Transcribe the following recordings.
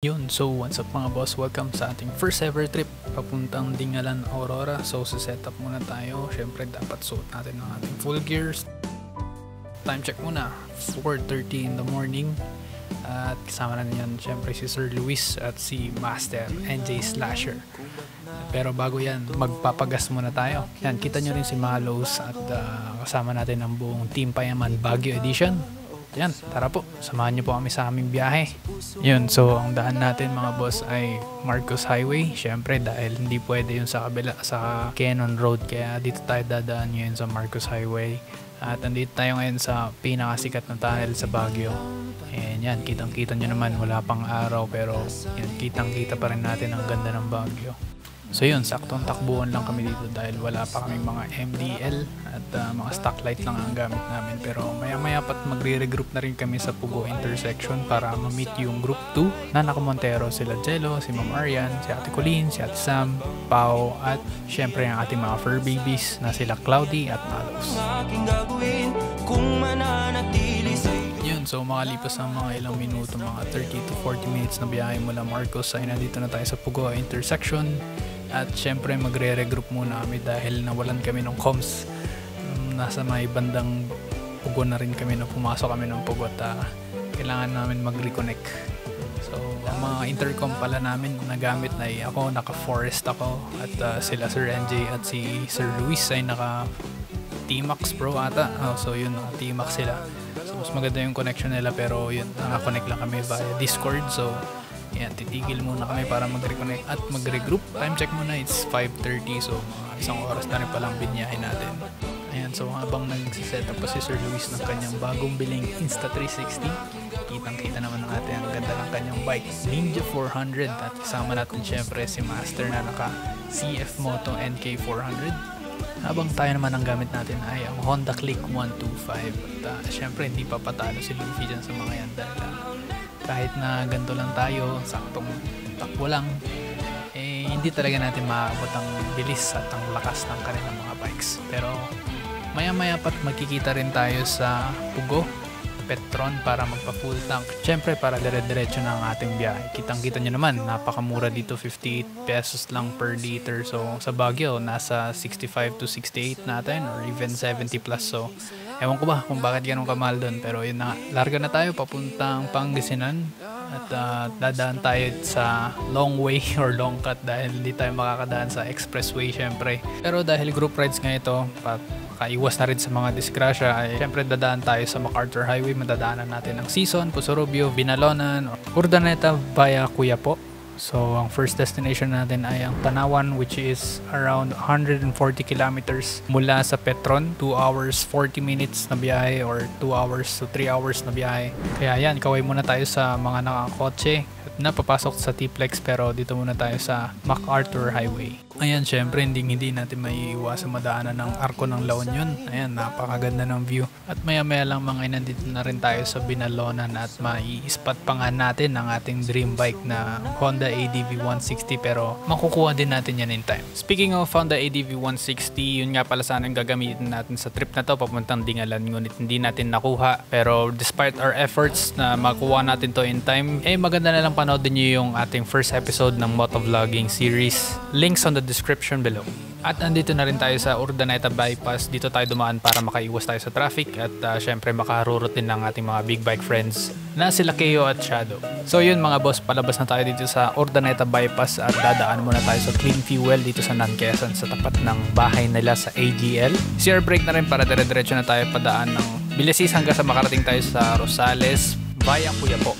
Yun, so what's up mga boss? Welcome sa ating first ever trip papuntang Dingalan, Aurora. So setup muna tayo. Syempre dapat suot natin ang ating full gears. Time check muna, 4:30 in the morning. At kasama na niyan syempre si Sir Luis at si Master NJ Slasher. Pero bago yan, magpapagas muna tayo. Yan, kita nyo rin si Malos at kasama natin ang buong Team Payaman Baguio Edition. Yan, tara po, samahan niyo po kami sa aming biyahe. Yun, so ang daan natin mga boss ay Marcos Highway. Syempre dahil hindi pwede yun sa kabila, sa Cannon Road, kaya dito tayo dadaan ngayon sa Marcos Highway. At andito tayo ngayon sa pinakasikat na tunnel sa Baguio. And yan, kitang kita nyo naman, wala pang araw pero yan, kitang kita pa rin natin ang ganda ng Baguio. So yun, saktong takbuhan lang kami dito dahil wala pa kaming mga MDL at mga stock light lang ang gamit namin. Pero maya maya pat magre-regroup na rin kami sa Pugo intersection para ma-meet yung group 2 na nakamontero, sila Jello, si Ma'am Arian, si Ate Colleen, si Ate Sam, Pao at syempre ang ating mga fur babies na sila Cloudy at Malos. Yun, so makalipas ang mga ilang minuto, mga 30 to 40 minutes na biyahe mula Marcos ay nandito na tayo sa Pugo intersection. At syempre magre-regroup muna kami dahil nawalan kami ng comms. Nasa may bandang Pugo na rin kami na pumasok kami ng Pugo at kailangan namin mag-reconnect. So ang mga intercom pala namin nagamit na ako, naka-Forest ako at sila Sir NJ at si Sir Luis ay naka T-Max Pro ata. So yun, T-Max sila. So mas maganda yung connection nila pero yun, naka-connect lang kami via Discord. So yan, titigil muna kami para mag-reconnect at mag-regroup. Time check muna, it's 5:30, so isang oras na rin palang binyahin natin. Ayan, so habang nag-set up pa si Sir Luis ng kanyang bagong biling Insta360, kitang-kita naman ng atin ang ganda ng kanyang bike, Ninja 400, at kasama natin syempre si Master na naka CF Moto NK400. Habang tayo naman ang gamit natin ay ang Honda Click 125 at syempre hindi pa patalo si Luffy dyan sa mga yan dahil kahit na ganito lang tayo, saktong takbo lang, eh hindi talaga natin maaabot ang bilis at ang lakas ng kanilang mga bikes. Pero maya maya pat magkikita rin tayo sa Pugo Petron para magpa full tank. Syempre para dire-diretso na ang ating biyahe. Kitang-kita nyo naman, napakamura dito, 58 pesos lang per liter. So sa Baguio, nasa 65 to 68 natin or even 70 plus. So ewan ko ba kung bakit ganun kamahal doon. Pero yun na, larga na tayo papuntang Pangasinan. At dadaan tayo sa long way or long cut dahil hindi tayo makakadaan sa expressway syempre. Pero dahil group rides nga ito, kaiwas na rin sa mga disgrasya ay syempre dadaan tayo sa MacArthur Highway. Madadaanan natin ang Sison, Puso-Rubio, Binalonan, Urdaneta via Cuyapo. So ang first destination natin ay ang Tanawan, which is around 140 kilometers mula sa Petron. 2 hours 40 minutes na biyahe or 2 hours to 3 hours na biyahe. Kaya yan, kaway muna tayo sa mga nakakotse na papasok sa T-Plex, pero dito muna tayo sa MacArthur Highway. Ayan, syempre hindi natin maiiwasan madaanan ng Arco ng La Union. Ayan, napakaganda ng view. At maya maya lang mga nandito na rin tayo sa Binalonan at mai-spot pa nga natin ang ating dream bike na Honda ADV 160, pero makukuha din natin yan in time. Speaking of Honda ADV 160, yun nga pala sana ang gagamitin natin sa trip na to papuntang Dingalan, ngunit hindi natin nakuha. Pero despite our efforts na makuha natin to in time, maganda na lang panoodin nyo yung ating first episode ng motovlogging series. Links on the description below. At andito na rin tayo sa Urdaneta Bypass. Dito tayo dumaan para makaiwas tayo sa traffic at syempre makarurot din ng ating mga big bike friends na sila Keo at Shadow. So yun mga boss, palabas na tayo dito sa Urdaneta Bypass at dadaan muna tayo sa Clean Fuel dito sa Nanquesan sa tapat ng bahay nila sa AGL. CR break na rin para dire-diretso na tayo padaan ng Bilesis hanggang sa makarating tayo sa Rosales via Cuyapo.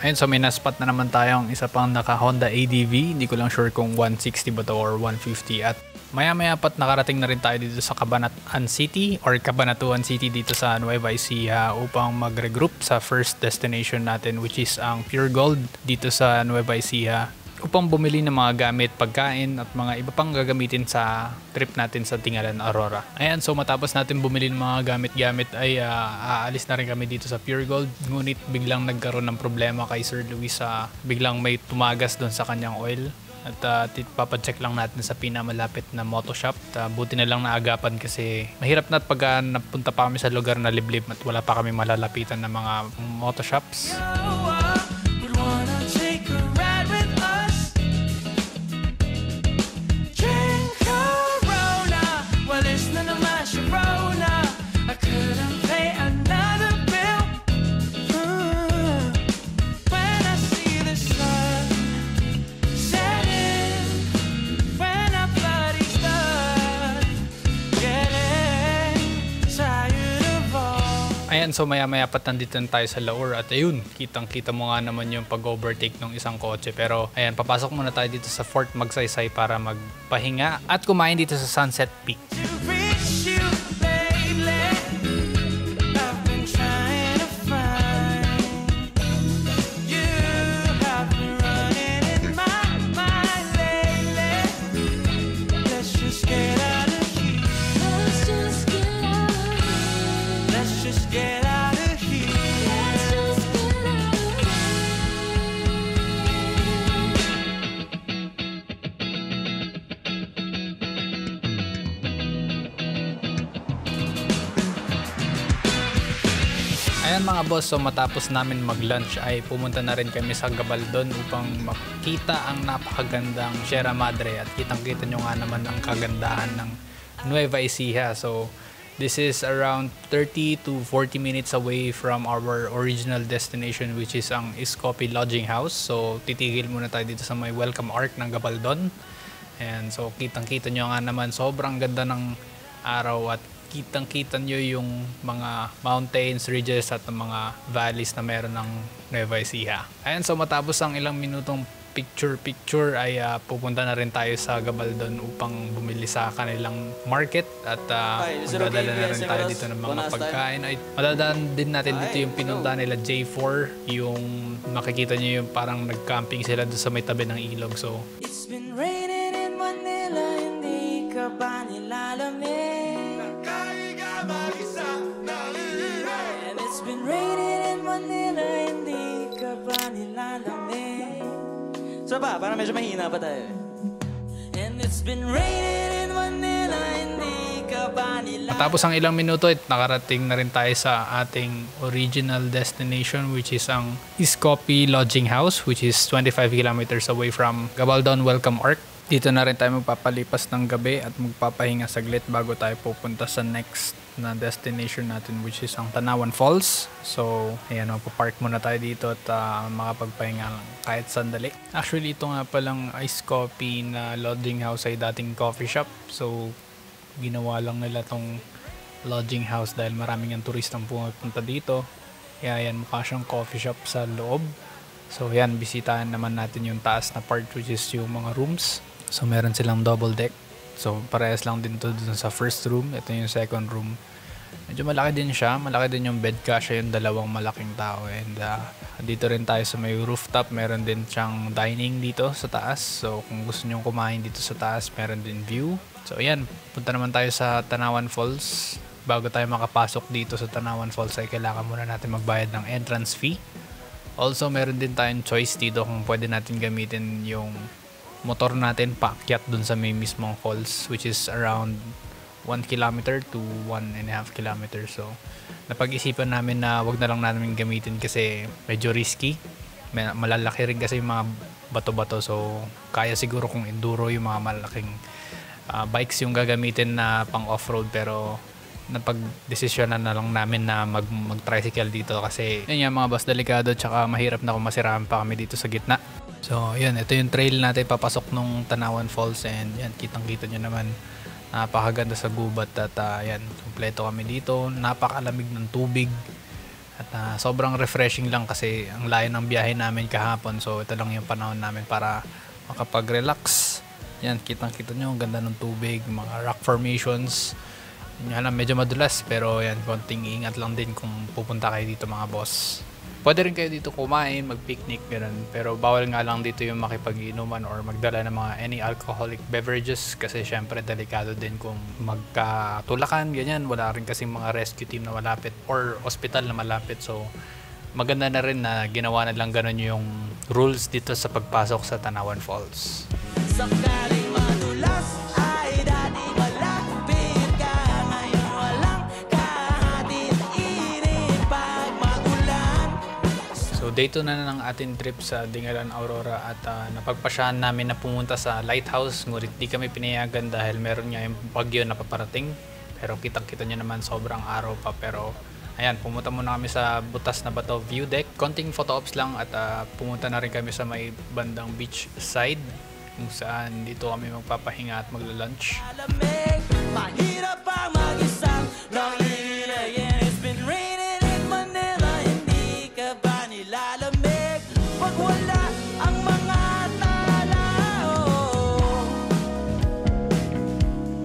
Ayun, so may na-spot na naman tayong isa pang naka Honda ADV. Hindi ko lang sure kung 160 ba to or 150 at Maya-maya pat nakarating na rin tayo dito sa Cabanatuan City or Cabanatuan City dito sa Nueva Ecija upang mag-regroup sa first destination natin, which is ang Pure Gold dito sa Nueva Ecija, upang bumili ng mga gamit, pagkain at mga iba pang gagamitin sa trip natin sa Tingalan, Aurora. Ayan, so matapos natin bumili ng mga gamit-gamit ay aalis na rin kami dito sa Pure Gold. Ngunit biglang nagkaroon ng problema kay Sir Luis, biglang may tumagas doon sa kanyang oil. At papacheck lang natin sa pinamalapit na moto shop. Buti na lang naagapan kasi mahirap na pag napunta pa kami sa lugar na liblib at wala pa kami malalapitan ng mga moto shops. Ayan, so maya-maya pat nandito na tayo sa Laur at ayun, kitang-kita mo nga naman yung pag-overtake ng isang kotse. Pero ayan, papasok muna tayo dito sa Fort Magsaysay para magpahinga at kumain dito sa Sunset Peak. Ayan mga boss, so matapos namin mag-lunch ay pumunta na rin kami sa Gabaldon upang makita ang napakagandang Sierra Madre at kitang-kita nyo nga naman ang kagandahan ng Nueva Ecija. So this is around 30 to 40 minutes away from our original destination, which is ang Iskopi Lodging House. So titigil muna tayo dito sa may welcome arc ng Gabaldon. And so kitang-kita nyo nga naman, sobrang ganda ng araw at kitang-kita nyo yung mga mountains, ridges at mga valleys na meron ng Nueva Ecija. Ayan, so matapos ang ilang minutong picture ay pupunta na rin tayo sa Gabaldon upang bumili sa kanilang market at magdadala na rin tayo dito ng mga pagkain. Ay madadaan din natin dito yung pinunta nila J4, yung makikita nyo yung parang nag-camping sila doon sa may tabi ng ilog. So It's been raining in Manila, hindi ka ba nilalamig? And it's been raining in Manila, hindi ka ba nilalamig? So ba? Parang medyo mahina pa tayo. And it's been raining in Manila, hindi ka ba nilalamig? matapos ang ilang minuto at nakarating na rin tayo sa ating original destination, which is ang Iskopi Lodging House, which is 25 kilometers away from Gabaldon Welcome Arc. Dito na rin tayo magpapalipas ng gabi at magpapahinga saglit bago tayo pupunta sa next na destination natin, which is ang Tanawan Falls. So, ayan, magpapark muna tayo dito at makapagpahinga lang kahit sandali. Actually, ito nga palang Ice Coffee na lodging house ay dating coffee shop. So, ginawa lang nila tong lodging house dahil maraming ang turistang pumunta dito. Kaya yan, mukha siyang coffee shop sa loob. So, yan, bisitahan naman natin yung taas na part, which is yung mga rooms. So, meron silang double deck. So, parehas lang din to dun sa first room. Ito yung second room. Medyo malaki din siya. Malaki din yung bed kasya yung dalawang malaking tao. And dito rin tayo sa may rooftop. Meron din siyang dining dito sa taas. So, kung gusto nyo kumain dito sa taas, meron din view. So, ayan. Punta naman tayo sa Tanawan Falls. Bago tayo makapasok dito sa Tanawan Falls ay kailangan muna natin magbayad ng entrance fee. Also, meron din tayong choice dito kung pwede natin gamitin yung motor natin paakyat dun sa may mismong falls, which is around 1 kilometer to 1.5 kilometers. So, napag-isipan namin na wag na lang namin gamitin kasi medyo risky. Malalaki rin kasi yung mga bato-bato. So, kaya siguro kung enduro yung mga malaking bikes yung gagamitin na pang off-road, pero napag-desisyonan na lang namin na mag-tricycle dito kasi yun yung mga bus delikado tsaka mahirap na kung masirahan pa kami dito sa gitna. So yun, ito yung trail natin papasok nung Tanawan Falls and yan, kitang-kita nyo naman napakaganda sa gubat at yan, kumpleto kami dito, napakalamig ng tubig at sobrang refreshing lang kasi ang layo ng biyahe namin kahapon. So ito lang yung panahon namin para makapag-relax Yan, kitang-kita nyo, ang ganda ng tubig, mga rock formations. Yan lang, medyo madulas, pero yan, konting ingat lang din kung pupunta kayo dito mga boss. Pwede rin kayo dito kumain, mag-picnic, ganun. Pero bawal nga lang dito yung makipag-inuman or magdala ng mga any alcoholic beverages kasi syempre delikado din kung magkatulakan, ganyan. Wala rin kasi mga rescue team na malapit or hospital na malapit. So, maganda na rin na ginawa na lang ganun yung rules dito sa pagpasok sa Tanawan Falls. Sakaling madulas ay dati malapit ka, ngayon walang kahatin init pag magulan. So day 2 na ng ating trip sa Dingalan Aurora at napagpasyahan namin na pumunta sa lighthouse, ngunit di kami pinayagan dahil meron nga yung bagyo na paparating. Pero kitang-kita nyo naman sobrang araw pa, pero ayan, pumunta muna kami sa butas na bato view deck. Konting photo ops lang at pumunta na rin kami sa may bandang beach side kung saan dito kami magpapahinga at magla-lunch. Malamig, mahirap ang mag-isang nanginginig. And it's been raining in Manila, hindi ka ba nilalamig? Pag wala ang mga tao,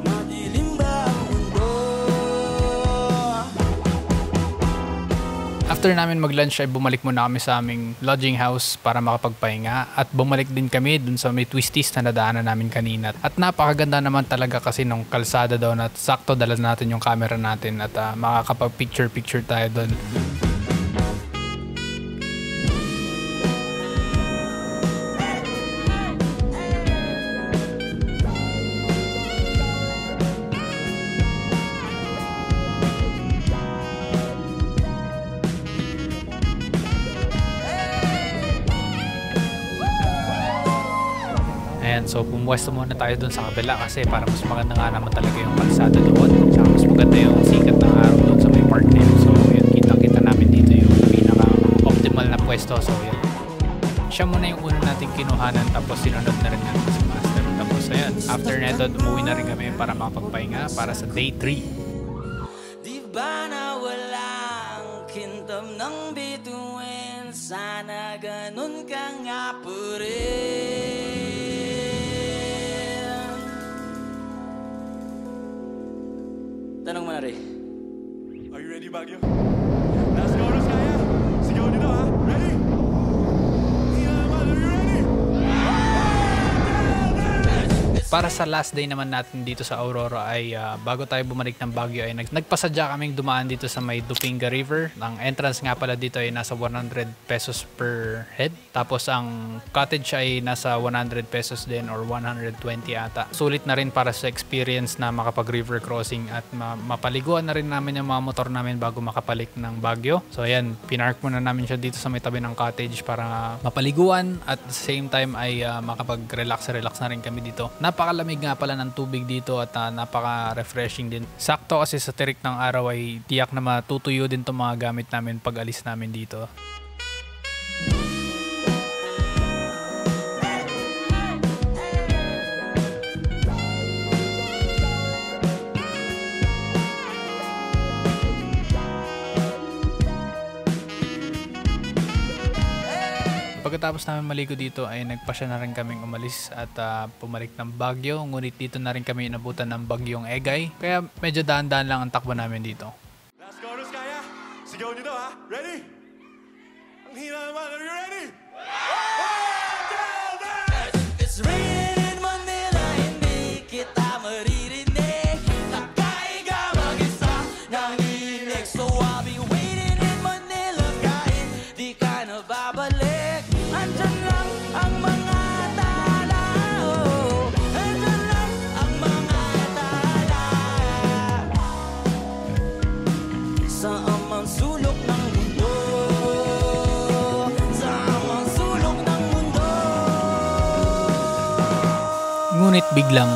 madilim ba ang mundo? After namin mag-lunch ay bumalik muna kami sa aming lodging house para makapagpahinga at bumalik din kami dun sa may twisties na nadaanan namin kanina. At napakaganda naman talaga kasi nung kalsada daw na sakto dala natin yung camera natin at makakapag-picture tayo dun. Ayan, so pumuwesto muna tayo dun sa kabila kasi para mas maganda nga naman talaga yung kalsada doon. Tsaka mas maganda yung sikat ng araw doon sa may park na yun. So yun, kita-kita namin dito yung pinaka-optimal na pwesto. So yun, siya muna yung una nating kinuhanan tapos sinunod na rin natin si Master. Tapos ayan, after neto, umuwi na rin kami para makapagpahinga para sa day 3. Di ba na walang kintam ng bituin? Sana ganun ka nga po rin. Tanong mo na rin. Are you ready, Baguio? Last chorus kaya. Sigaw nyo na, ha? Ready? Are you ready? Para sa last day naman natin dito sa Aurora ay bago tayo bumalik ng Baguio ay nagpasadya kaming dumaan dito sa may Dupinga River. Ang entrance nga pala dito ay nasa 100 pesos per head. Tapos ang cottage ay nasa 100 pesos din or 120 ata. Sulit na rin para sa experience na makapag river crossing at mapaliguan na rin namin yung mga motor namin bago makapalik ng Baguio. So ayan, pinark muna namin siya dito sa may tabi ng cottage para mapaliguan at the same time ay makapag-relax na rin kami dito. Napakalamig nga pala ng tubig dito at napaka-refreshing din. Sakto kasi sa tirik ng araw ay tiyak na matutuyo din itong mga gamit namin pag alis namin dito. Pagkatapos namin maligo dito ay nagpasya na rin kaming umalis at pumalik ng Baguio. Ngunit dito na rin kami inabutan ng bagyong Egay. Kaya medyo daan-daan lang ang takbo namin dito. Last chorus kaya. Sigaw nyo na, ha? Ready? Ang hina naman. Are you ready? It's raining in Manila, hindi kita maririnig. Nakahiga mag-isa, nanginig. So I'll be waiting in Manila kahit di ka na babalik. Andyan lang ang mga tala, oh. Andyan lang ang mga tala. Sa amang sulok ng mundo, sa amang sulok ng mundo. Ngunit biglang